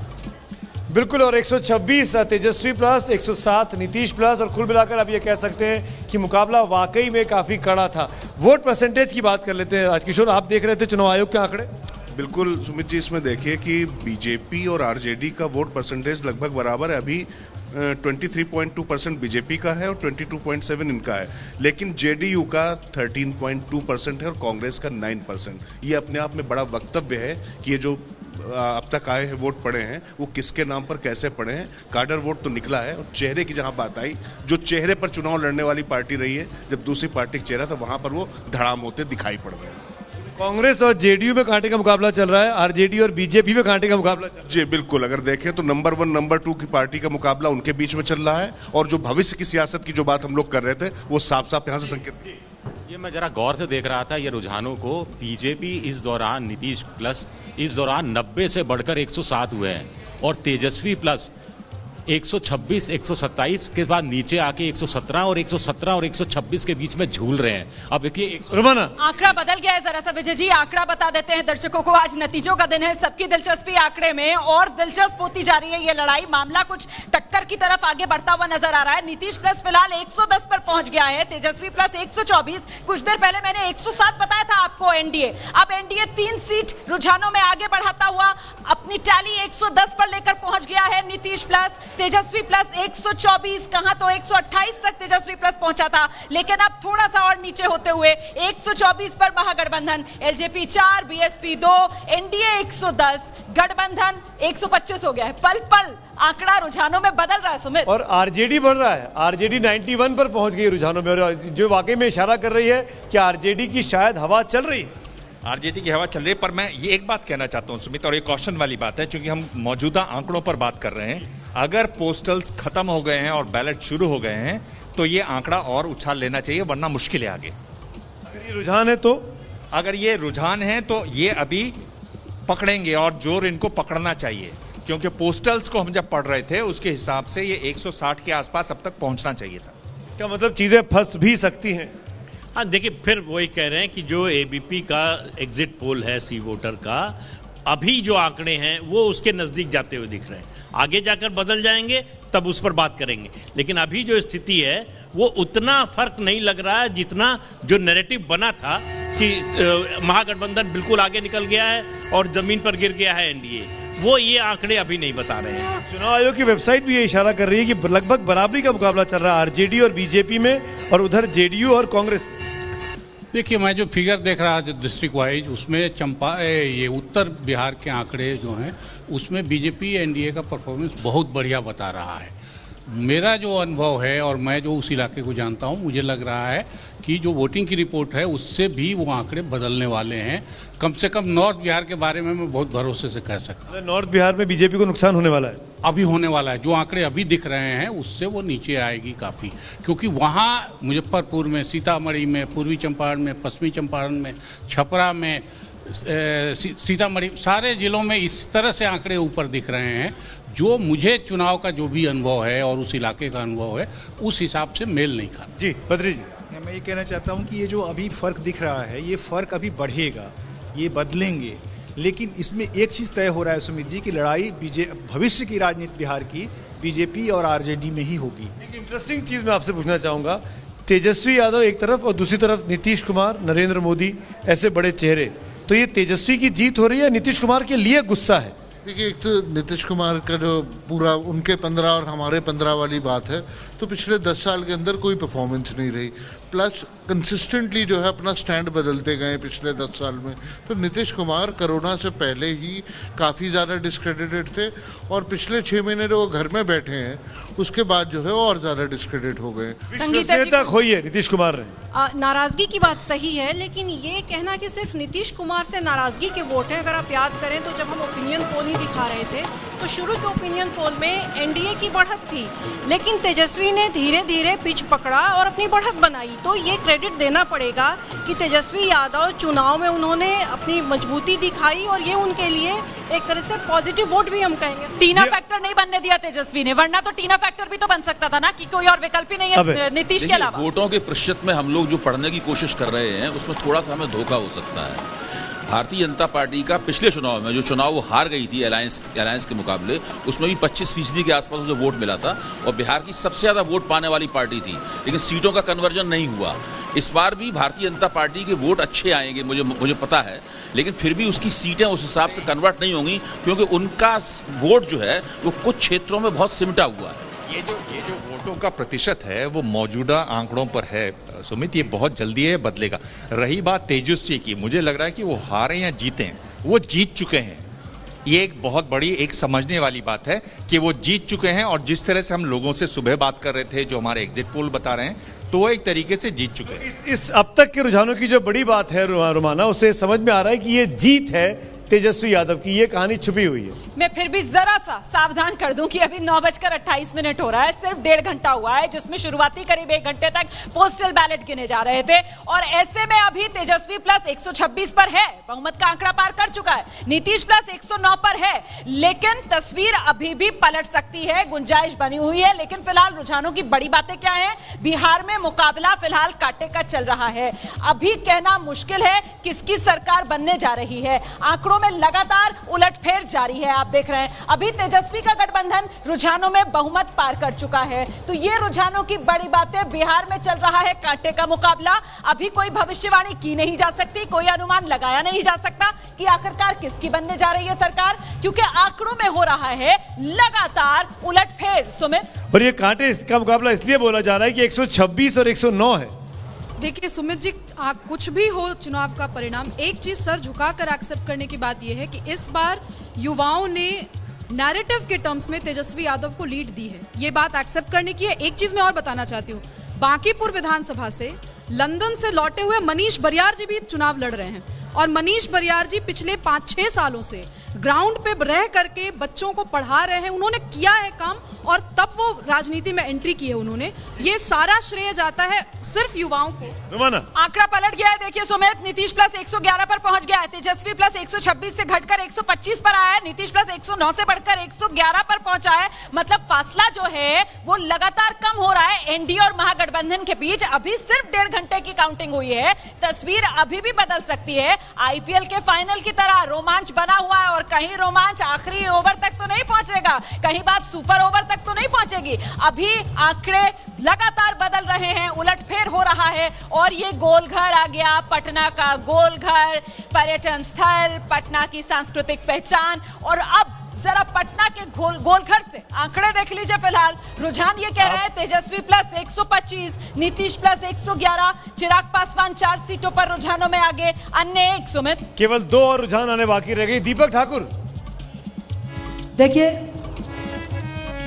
बिल्कुल, और 126 तेजस्वी प्लस 107 नीतीश प्लस, और कुल मिलाकर अब ये कह सकते हैं कि मुकाबला वाकई में काफी कड़ा था। वोट परसेंटेज की बात कर लेते हैं। राजकिशोर, आप देख रहे थे चुनाव आयोग के आंकड़े। बिल्कुल सुमित जी, इसमें देखिए कि बीजेपी और आरजेडी का वोट परसेंटेज लगभग बराबर है। अभी 23.2% बीजेपी का है और 22.7 इनका है, लेकिन जेडीयू का 13.2% है और कांग्रेस का 9%। ये अपने आप में बड़ा वक्तव्य है कि ये जो अब तक आए हैं वोट पड़े हैं वो किसके नाम पर कैसे पड़े हैं। कार्डर वोट तो निकला है। और चेहरे की जहां बात आई, जो चेहरे पर चुनाव लड़ने वाली पार्टी रही है, जब दूसरी पार्टी का चेहरा था वहां पर वो धड़ाम होते दिखाई पड़ रहे हैं। कांग्रेस और जेडीयू में कांटे का मुकाबला चल रहा है, आरजेडी और बीजेपी में कांटे का मुकाबला चल रहा है। जी बिल्कुल, अगर देखें तो नंबर 1 नंबर 2 की पार्टी का मुकाबला उनके बीच में चल रहा है। और जो भविष्य की सियासत की जो बात हम लोग कर रहे थे वो साफ साफ यहाँ से संकेत। ये मैं जरा गौर से देख रहा था ये रुझानों को। बीजेपी इस दौरान, नीतीश प्लस इस दौरान 90 से बढ़कर 107 हुए हैं और तेजस्वी प्लस 126, 127 के बाद नीचे आके 117 और 117 और 126 के बीच में झूल रहे हैं। अब देखिए आंकड़ा बदल गया है जरा सा विजय जी, आंकड़ा बता देते हैं दर्शकों को। आज नतीजों का दिन है, सबकी दिलचस्पी आंकड़े में और दिलचस्प होती जा रही है ये लड़ाई। मामला कुछ टक्कर की तरफ आगे बढ़ता हुआ नजर आ रहा है। नीतीश प्लस फिलहाल 110 पर पहुंच गया है, तेजस्वी प्लस 124। कुछ देर पहले मैंने 107 बताया था आपको एनडीए। अब एनडीए 3 सीट रुझानों में आगे बढ़ाता हुआ अपनी टैली 110 पर लेकर पहुंच गया है। नीतीश प्लस, तेजस्वी प्लस 124, कहां तो 128 तक तेजस्वी प्लस पहुंचा था, लेकिन अब थोड़ा सा और नीचे होते हुए 124 पर महागठबंधन। एलजेपी 4, बीएसपी 2, एनडीए 110, गठबंधन 125 हो गया है। पल पल आंकड़ा रुझानों में बदल रहा है सुमित। और आरजेडी बढ़ रहा है, आरजेडी 91 पर पहुंच गई रुझानों में, और जो वाकई में इशारा कर रही है कि आरजेडी की शायद हवा चल रही है। आरजेडी की हवा चल रही है। पर मैं ये एक बात कहना चाहता हूं सुमित, और ये क्वेश्चन वाली बात है, क्योंकि हम मौजूदा आंकड़ों पर बात कर रहे हैं। अगर पोस्टल्स खत्म हो गए हैं और बैलेट शुरू हो गए हैं तो ये आंकड़ा और उछाल लेना चाहिए, वरना मुश्किल है आगे। अगर ये रुझान है तो, अगर ये रुझान है तो ये अभी पकड़ेंगे और जोर इनको पकड़ना चाहिए, क्योंकि पोस्टल्स को हम जब पढ़ रहे थे उसके हिसाब से ये 160 के आसपास अब तक पहुंचना चाहिए था। इसका मतलब चीजें फंस भी सकती हैं। हाँ देखिए, फिर वही कह रहे हैं कि जो एबीपी का एग्जिट पोल है सी वोटर का, अभी जो आंकड़े हैं वो उसके नजदीक जाते हुए दिख रहे हैं। आगे जाकर बदल जाएंगे तब उस पर बात करेंगे, लेकिन अभी जो स्थिति है वो उतना फर्क नहीं लग रहा है जितना जो नैरेटिव बना था कि महागठबंधन बिल्कुल आगे निकल गया है और जमीन पर गिर गया है एनडीए। वो ये आंकड़े अभी नहीं बता रहे हैं। चुनाव आयोग की वेबसाइट भी ये इशारा कर रही है कि लगभग बराबरी का मुकाबला चल रहा है आरजेडी और बीजेपी में, और उधर जेडीयू और कांग्रेस। देखिए, मैं जो फिगर देख रहा था डिस्ट्रिक्ट वाइज, उसमें ये उत्तर बिहार के आंकड़े जो हैं उसमें बीजेपी एनडीए का परफॉर्मेंस बहुत बढ़िया बता रहा है। मेरा जो अनुभव है और मैं जो उस इलाके को जानता हूं, मुझे लग रहा है कि जो वोटिंग की रिपोर्ट है उससे भी वो आंकड़े बदलने वाले हैं। कम से कम नॉर्थ बिहार के बारे में मैं बहुत भरोसे से कह सकता हूँ। नॉर्थ बिहार में बीजेपी को नुकसान होने वाला है, अभी होने वाला है। जो आंकड़े अभी दिख रहे हैं उससे वो नीचे आएगी काफ़ी, क्योंकि वहाँ मुजफ्फरपुर में, सीतामढ़ी में, पूर्वी चंपारण में, पश्चिमी चंपारण में, छपरा में, सीतामढ़ी, सारे जिलों में इस तरह से आंकड़े ऊपर दिख रहे हैं। जो मुझे चुनाव का जो भी अनुभव है और उस इलाके का अनुभव है उस हिसाब से मेल नहीं खाता। जी बद्री जी, मैं ये कहना चाहता हूँ कि ये जो अभी फर्क दिख रहा है ये फर्क अभी बढ़ेगा, ये बदलेंगे, लेकिन इसमें एक चीज तय हो रहा है सुमित जी की लड़ाई भविष्य की राजनीति बिहार की बीजेपी और आरजेडी में ही होगी। एक इंटरेस्टिंग चीज मैं आपसे पूछना चाहूंगा, तेजस्वी यादव एक तरफ और दूसरी तरफ नीतीश कुमार, नरेंद्र मोदी, ऐसे बड़े चेहरे, तो ये तेजस्वी की जीत हो रही है, नीतीश कुमार के लिए गुस्सा है? देखिए, एक तो नीतीश कुमार का जो पूरा उनके 15 और हमारे 15 वाली बात है, तो पिछले 10 साल के अंदर कोई परफॉर्मेंस नहीं रही, प्लस कंसिस्टेंटली जो है अपना स्टैंड बदलते गए पिछले 10 साल में। तो नीतीश कुमार कोरोना से पहले ही काफ़ी ज़्यादा डिस्क्रेडिटेड थे और पिछले 6 महीने जो वो घर में बैठे हैं उसके बाद जो है और ज़्यादा डिस्क्रेडिट हो गए। विश्वसनीयता खोई है नीतीश कुमार ने। नाराजगी की बात सही है, लेकिन ये कहना कि सिर्फ नीतीश कुमार से नाराजगी के वोट हैं, अगर आप याद करें तो जब हम ओपिनियन पोल ही दिखा रहे थे तो शुरू के ओपिनियन पोल में एनडीए की बढ़त थी, लेकिन तेजस्वी ने धीरे धीरे पिच पकड़ा और अपनी बढ़त बनाई। तो ये क्रेडिट देना पड़ेगा कि तेजस्वी यादव चुनाव में उन्होंने अपनी मजबूती दिखाई और ये उनके लिए एक तरह से पॉजिटिव वोट भी हम कहेंगे। टीना फैक्टर नहीं बनने दिया तेजस्वी ने, वरना तो टीना फैक्टर भी तो बन सकता था ना, कि कोई और विकल्प ही नहीं है नीतीश के अलावा। वोटों के प्रतिशत में हम लोग जो पढ़ने की कोशिश कर रहे हैं उसमें थोड़ा सा हमें धोखा हो सकता है। भारतीय जनता पार्टी का पिछले चुनाव में जो चुनाव वो हार गई थी अलायंस के मुकाबले, उसमें भी 25% के आसपास उसे वोट मिला था और बिहार की सबसे ज्यादा वोट पाने वाली पार्टी थी, लेकिन सीटों का कन्वर्जन नहीं हुआ। इस बार भी भारतीय जनता पार्टी के वोट अच्छे आएंगे, मुझे पता है, लेकिन फिर भी उसकी सीटें उस हिसाब से कन्वर्ट नहीं होंगी, क्योंकि उनका वोट जो है वो कुछ क्षेत्रों में बहुत सिमटा हुआ है। ये जो वोटों का प्रतिशत है वो मौजूदा आंकड़ों पर है सुमित, ये बहुत जल्दी है बदलेगा। रही बात तेजस्वी की, मुझे लग रहा है कि वो हारे या जीते, वो जीत चुके हैं। ये एक बहुत बड़ी एक समझने वाली बात है कि वो जीत चुके हैं, और जिस तरह से हम लोगों से सुबह बात कर रहे थे, जो हमारे एग्जिट पोल बता रहे हैं, तो वो एक तरीके से जीत चुके हैं। इस अब तक के रुझानों की जो बड़ी बात है रुमाना, उसे समझ में आ रहा है कि ये जीत है तेजस्वी यादव की, ये कहानी छुपी हुई है। मैं फिर भी जरा सा सावधान कर दूं कि अभी 9:28 हो रहा है, सिर्फ 1.5 घंटा हुआ है, जिसमें शुरुआती करीब 1 घंटे तक पोस्टल बैलेट गिने जा रहे थे, और ऐसे में अभी तेजस्वी प्लस 126 पर है, बहुमत का आंकड़ा पार कर चुका है, नीतीश प्लस 109 पर है, लेकिन तस्वीर अभी भी पलट सकती है, गुंजाइश बनी हुई है। लेकिन फिलहाल रुझानों की बड़ी बातें क्या है? बिहार में मुकाबला फिलहाल कांटे का चल रहा है, अभी कहना मुश्किल है किसकी सरकार बनने जा रही है। आंकड़ों में लगातार उलटफेर जारी है, आप देख रहे हैं अभी तेजस्वी का गठबंधन रुझानों में बहुमत पार कर चुका है। तो ये रुझानों की बड़ी बातें, बिहार में चल रहा है कांटे का मुकाबला, अभी कोई भविष्यवाणी की नहीं जा सकती, कोई अनुमान लगाया नहीं जा सकता कि आखिरकार किसकी बनने जा रही है सरकार, क्योंकि आंकड़ों में हो रहा है लगातार उलटफेर। सुमित, और ये कांटे का मुकाबला इसलिए बोला जा रहा है कि 126 और 109 है। देखिए सुमित जी, कुछ भी हो चुनाव का परिणाम, एक चीज सर झुकाकर एक्सेप्ट करने की बात यह है कि इस बार युवाओं ने नैरेटिव के टर्म्स में तेजस्वी यादव को लीड दी है, ये बात एक्सेप्ट करने की है। एक चीज मैं और बताना चाहती हूँ, बांकीपुर विधानसभा से लंदन से लौटे हुए मनीष बरियार जी भी चुनाव लड़ रहे हैं, और मनीष बरियार जी पिछले 5-6 सालों से ग्राउंड पे रह करके बच्चों को पढ़ा रहे हैं, उन्होंने किया है काम, और तब वो राजनीति में एंट्री की है उन्होंने। ये सारा श्रेय जाता है सिर्फ युवाओं को। आंकड़ा पलट गया है, देखिए सुमित, नीतीश प्लस 111 पर पहुंच गया है, तेजस्वी प्लस 126 से घटकर 125 पर आया है, नीतीश प्लस 109 से बढ़कर 111 पर पहुंचा है। मतलब फासला जो है वो लगातार कम हो रहा है एनडीए और महागठबंधन के बीच। अभी सिर्फ 1.5 घंटे की काउंटिंग हुई है, तस्वीर अभी भी बदल सकती है। आईपीएल के फाइनल की तरह रोमांच बना हुआ है, और कहीं रोमांच आखिरी ओवर तक तो नहीं पहुंचेगा, कहीं बात सुपर ओवर तक तो नहीं पहुंचेगी। अभी आंकड़े लगातार बदल रहे हैं, उलटफेर हो रहा है, और ये गोलघर आ गया, पटना का गोलघर, पर्यटन स्थल, पटना की सांस्कृतिक पहचान। और अब जरा पटना के गोलघर से आंकड़े देख लीजिए। फिलहाल रुझान ये कह रहा है तेजस्वी प्लस 125, नीतीश प्लस 111, चिराग पासवान 4 सीटों पर रुझानों में आगे, अन्य 1। सुमित, केवल 2 और रुझान आने बाकी रह गई। दीपक ठाकुर, देखिए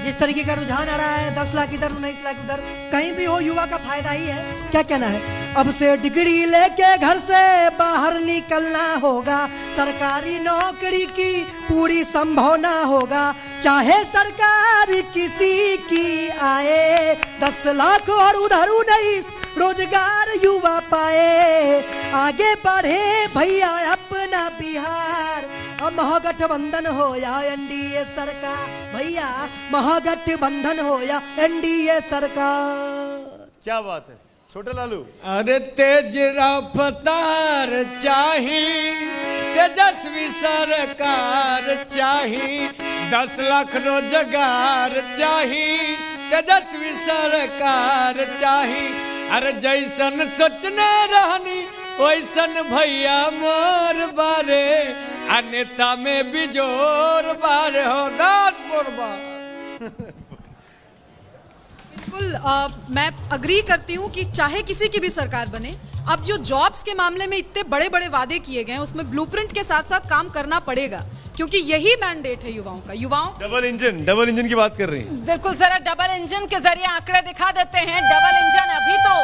जिस तरीके का रुझान आ रहा है, 10 लाख इधर 19 लाख उधर, कहीं भी हो युवा का फायदा ही है। क्या कहना है? अब से डिग्री लेके घर से बाहर निकलना होगा, सरकारी नौकरी की पूरी संभावना होगा, चाहे सरकारी किसी की आए, 10 लाख और उधर 19 रोजगार युवा पाए, आगे बढ़े भैया अपना बिहार। अब महागठबंधन हो या एनडीए सरकार, भैया महागठबंधन हो या एनडीए सरकार। क्या बात है, छोटे लालू। अरे तेज रफ्तार चाही, तेजस्वी सरकार चाही, 10 लाख रोजगार चाही, तेजस्वी सरकार चाही। अरे जैसन सोचने रहनी वैसन भैया मोर बारे, आ नेता में बिजोर बारे हो नाथपुर बा। बिल्कुल मैं अग्री करती हूँ कि चाहे किसी की भी सरकार बने, अब जो जॉब्स के मामले में इतने बड़े बड़े वादे किए गए हैं उसमें ब्लूप्रिंट के साथ साथ काम करना पड़ेगा, क्योंकि यही मैंडेट है युवाओं का। युवाओं डबल इंजन की बात कर रही हैं। बिल्कुल, जरा डबल इंजन के जरिए आंकड़े दिखा देते हैं। डबल इंजन अभी तो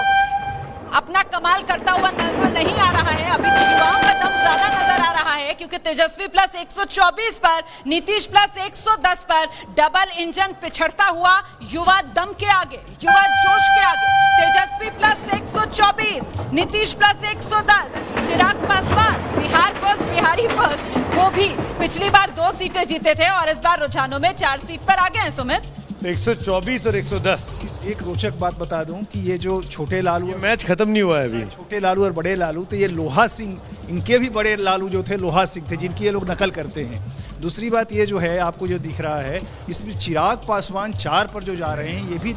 अपना कमाल करता हुआ नजर नहीं आ रहा है, अभी तो युवाओं का दम ज्यादा नजर आ रहा है, क्योंकि तेजस्वी प्लस 124 पर, नीतीश प्लस 110 पर डबल इंजन पिछड़ता हुआ युवा दम के आगे, युवा जोश के आगे। तेजस्वी plus 124, Nitish plus 110, Chirag Paswan Bihar first, Bihari first, वो भी पिछली बार 2 सीटें जीते थे और इस बार रुझानों में 4 सीट पर आ गए हैं। सुमित, 124 और 110। एक रोचक बात बता दूं कि ये जो छोटे लालू, मैच खत्म नहीं हुआ है अभी। छोटे लालू और बड़े लालू, तो ये लोहा सिंह, इनके भी बड़े लालू जो थे लोहा सिंह थे, जिनकी ये लोग नकल करते हैं। दूसरी बात ये जो है, आपको जो दिख रहा है, इसमें चिराग पासवान 4 पर जो जा रहे हैं, ये भी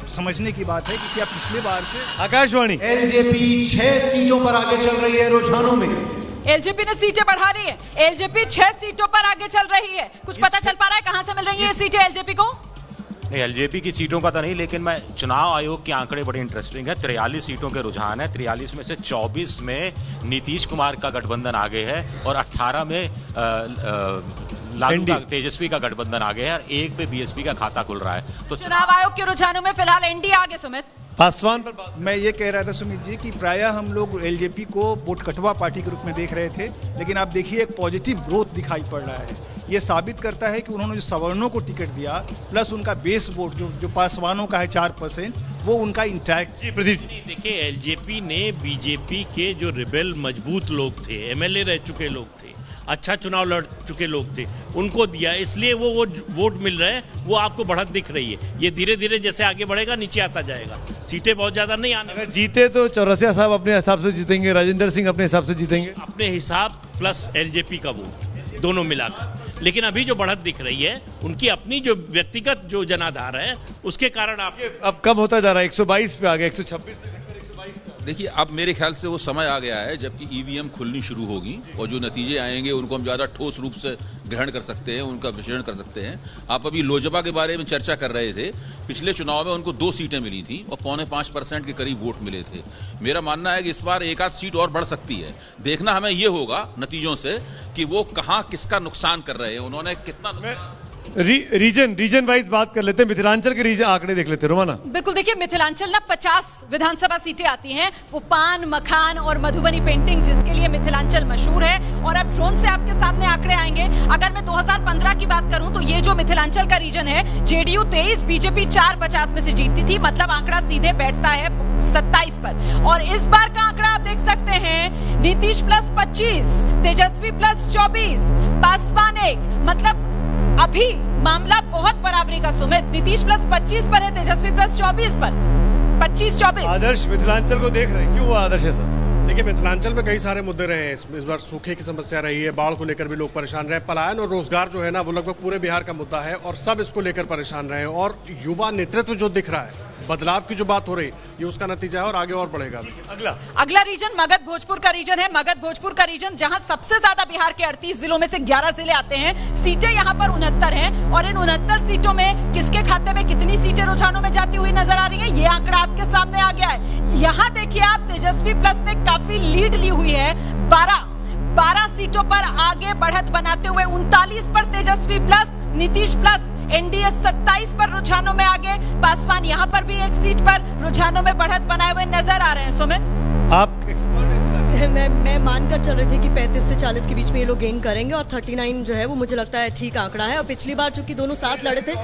समझने की बात है कि क्या पिछले बार से आकाशवाणी एलजेपी 6 सीटों पर आगे चल रही है रुझानों में। एलजेपी ने सीटें बढ़ा रही है, एलजेपी 6 सीटों पर आगे चल रही है। कुछ पता चल पा रहा है कहां से मिल रही है ये सीटें एलजेपी को? नहीं, एलजेपी की सीटों का तो नहीं, लेकिन मैं चुनाव आयोग के आंकड़े बड़े इंटरेस्टिंग है। 43 सीटों के रुझान है, 43 में से 24 में नीतीश कुमार का गठबंधन आगे है और 18 में लालू का, तेजस्वी का गठबंधन आगे है और 1 पे बीएसपी का खाता खुल रहा है। तो चुनाव आयोग के रुझानों में फिलहाल एनडीए आगे। सुमित, पासवान पर मैं ये कह रहा था सुमित जी कि प्रायः हम लोग एलजेपी को वोट कटवा पार्टी के रूप में देख रहे थे, लेकिन आप देखिए एक पॉजिटिव ग्रोथ दिखाई पड़ रहा है। ये साबित करता है कि उन्होंने जो सवर्णों को टिकट दिया प्लस उनका बेस वोट जो पासवानों का है 4%, वो उनका इंटैक्ट। जी प्रदीप जी, देखिए एलजेपी ने बीजेपी के जो रिबेल मजबूत लोग थे, एमएलए रह चुके लोग थे, अच्छा चुनाव लड़ चुके लोग थे, उनको दिया, इसलिए वो वोट मिल रहे हैं, वो आपको बढ़त दिख रही है। ये धीरे धीरे जैसे आगे बढ़ेगा नीचे आता जाएगा, सीटें बहुत ज्यादा नहीं आने। अगर जीते तो चौरसिया साहब अपने हिसाब से जीतेंगे, राजेंद्र सिंह अपने हिसाब से जीतेंगे, अपने हिसाब प्लस एलजेपी का वोट दोनों मिलाकर। लेकिन अभी जो बढ़त दिख रही है उनकी अपनी जो व्यक्तिगत जो जनाधार है उसके कारण आप अब कम होता जा रहा है, 122 पे आ गया, 126 से। देखिए अब मेरे ख्याल से वो समय आ गया है जबकि ईवीएम खुलनी शुरू होगी और जो नतीजे आएंगे उनको हम ज्यादा ठोस रूप से ग्रहण कर सकते हैं, उनका विश्लेषण कर सकते हैं। आप अभी लोजपा के बारे में चर्चा कर रहे थे, पिछले चुनाव में उनको 2 सीटें मिली थी और 4.5% के करीब वोट मिले थे। मेरा मानना है कि इस बार 1 आध सीट और बढ़ सकती है। देखना हमें ये होगा नतीजों से कि वो कहां किसका नुकसान कर रहे हैं, उन्होंने कितना। रीजन वाइज बात कर लेते हैं, मिथिलांचल के रीजन आंकड़े देख लेते हैं। रोमाना, बिल्कुल, देखिए मिथिलांचल ना 50 विधानसभा सीटें आती हैं, वो पान, मखान और मधुबनी पेंटिंग जिसके लिए मिथिलांचल मशहूर है। और अब ड्रोन से आपके सामने आंकड़े आएंगे। अगर मैं 2015 की बात करूं तो ये जो मिथिलांचल का रीजन है, जेडीयू 23, बीजेपी 450 में से जीतती थी, मतलब आंकड़ा सीधे बैठता है 27 पर। और इस बार का आंकड़ा आप देख सकते हैं, नीतीश प्लस 25, तेजस्वी प्लस 24, पासवान 1, मतलब अभी मामला बहुत बराबरी का। सुमित, नीतीश प्लस 25 पर है, तेजस्वी प्लस 24 पर, 25-24। आदर्श मिथिलांचल को देख रहे हैं, क्यों हुआ आदर्श ऐसा? देखिए मिथिलांचल में कई सारे मुद्दे रहे हैं, इस बार सूखे की समस्या रही है, बाढ़ को लेकर भी लोग परेशान रहे, पलायन और रोजगार जो है ना वो लगभग पूरे बिहार का मुद्दा है और सब इसको लेकर परेशान रहे। और युवा नेतृत्व जो दिख रहा है, बदलाव की जो बात हो रही, ये उसका नतीजा है और आगे और बढ़ेगा। अगला रीजन मगध भोजपुर का रीजन है। मगध भोजपुर का रीजन जहां सबसे ज्यादा बिहार के 38 जिलों में से 11 जिले आते हैं, सीटें यहां पर 69 हैं और इन 69 सीटों में किसके खाते में कितनी सीटें रुझानों में जाती हुई नजर आ रही है, ये आंकड़ा आपके सामने आ गया है। यहां देखिए आप, तेजस्वी प्लस ने काफी लीड ली हुई है, 12 सीटों पर आगे बढ़त बनाते हुए 39 पर तेजस्वी प्लस, नीतीश प्लस, एनडीए 27 पर रुझानों में आगे, पासवान यहां पर भी 1 सीट पर रुझानों में बढ़त बनाए हुए नजर आ रहे हैं। सुमित, आप मैं मानकर चल रही थी कि 35 से 40 के बीच में ये लोग गेन करेंगे और 39 जो है वो मुझे लगता है ठीक आंकड़ा है। और पिछली बार चूंकि दोनों साथ लड़े थे,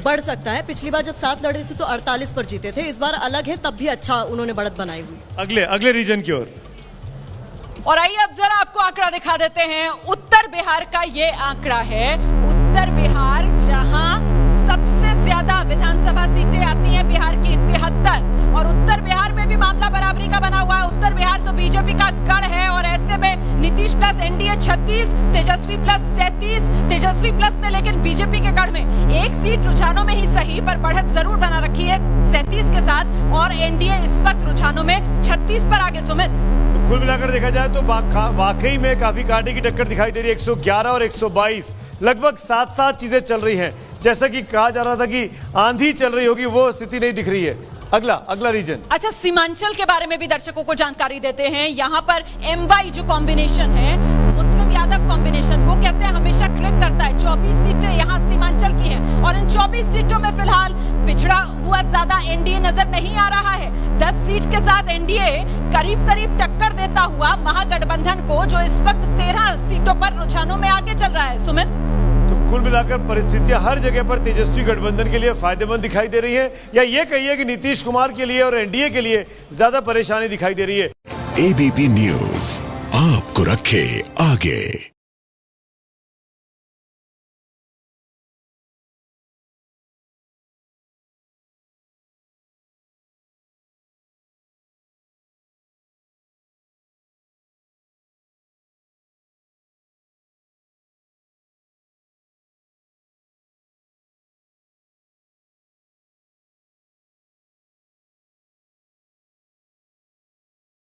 बढ़ सकता है। पिछली बार जब साथ लड़े थे तो 48 पर जीते थे, इस बार अलग है, तब भी अच्छा उन्होंने बढ़त बनाई हुई। अगले रीजन की ओर और आइए अब जरा आपको आंकड़ा दिखा देते हैं। उत्तर बिहार का ये आंकड़ा है, उत्तर बिहार जहां सबसे ज्यादा विधानसभा सीटें आती हैं, बिहार की 73, और उत्तर बिहार में भी 37, तेजस्वी प्लस 37, तेजस्वी प्लस ने लेकिन बीजेपी के गढ़ में एक सीट रुझानों में ही सही पर बढ़त जरूर बना रखी है 37 के साथ, और एनडीए इस वक्त रुझानों में 36 पर आगे। सुमित, कुल मिलाकर देखा जाए तो वाकई में काफी कांटे की टक्कर दिखाई दे रही है। 111 और 122 लगभग साथ साथ चीजें चल रही हैं। जैसा कि कहा जा रहा था कि आंधी चल रही होगी, वो स्थिति नहीं दिख रही है। अगला रीजन। अच्छा, सीमांचल के बारे में भी दर्शकों को जानकारी देते हैं। यहाँ पर MY जो कॉम्बिनेशन है, मुस्लिम यादव कॉम्बिनेशन, वो कहते हैं हमेशा क्लिक करता है। 24 सीटें यहाँ सीमांचल की हैं और इन 24 सीटों में फिलहाल पिछड़ा हुआ ज्यादा एनडीए नजर नहीं आ रहा है। 10 सीट के साथ एनडीए करीब टक्कर देता हुआ महागठबंधन को, जो इस वक्त 13 सीटों पर रुझानों में आगे चल रहा है। सुमित, तो कुल मिलाकर परिस्थितियां हर जगह पर तेजस्वी गठबंधन के लिए फायदेमंद दिखाई दे रही है, या ये कहिए कि नीतीश कुमार के लिए और एनडीए के लिए ज्यादा परेशानी दिखाई दे रही है। ABP न्यूज आपको रखे आगे।